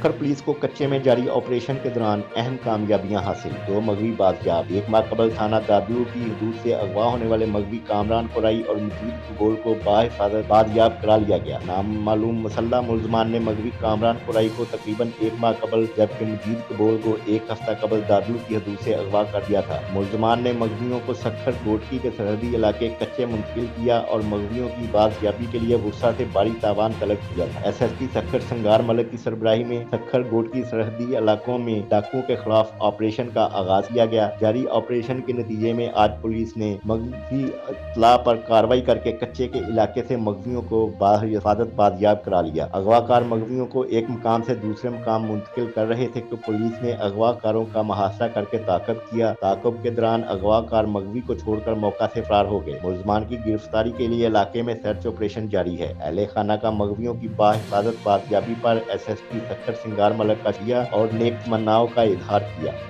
Sukkur police کو کچے میں جاری آپریشن کے دوران اہم کامیابیاں حاصل، 2 مغوی بازیاب۔ 1 ماہ قبل تھانہ دادلو کی حدود سے اغوا ہونے والے مغوی کامران قرائی اور مجید کبول کو بحفاظت بازیاب کرا لیا گیا۔ نام معلوم مسلح ملزمان نے مغوی کامران قرائی کو تقریباً 1 ماہ قبل جبکہ مجید کبول کو 1 ہفتہ قبل دادلو کی حدود سے اغوا کر دیا تھا۔ ملزمان نے مغویوں کو سکھر گوٹکی کے سرحدی علاقے کچے منتقل کیا اور مغویوں کی بازیابی کے لیے ورثاء سے بھاری تعاون طلب کیا تھا۔ ایس ایس پی سکھر سنگار ملک کی سربراہی میں سکھر گوٹکی سرحدی علاقوں میں ڈاکوؤں کے خلاف آپریشن کا آغاز کیا گیا۔ جاری آپریشن کے نتیجے میں آج پولیس نے مغوی اطلاع پر کارروائی کرکے کچے کے علاقے سے مغویوں کو بحفاظت بازیاب کرا لیا۔ اغوا کار مغویوں کو ایک مقام سے دوسرے مقام منتقل کر رہے تھے کہ پولیس نے اغوا کاروں کا محاصرہ کرکے تعاقب کیا۔ تعاقب کے دوران اغوا کار مغوی کو چھوڑ کر موقع سے فرار ہو گئے۔ ملزمان کی گرفتاری کے لیے علاقے میں سرچ آپریشن جاری ہے۔ اہل خانہ کا مغویوں کی بحفاظت بازیابی پر ایس ایس پی سکھر سنگار ملک کا شکریہ اور نیک تمناؤں کا اظہار کیا۔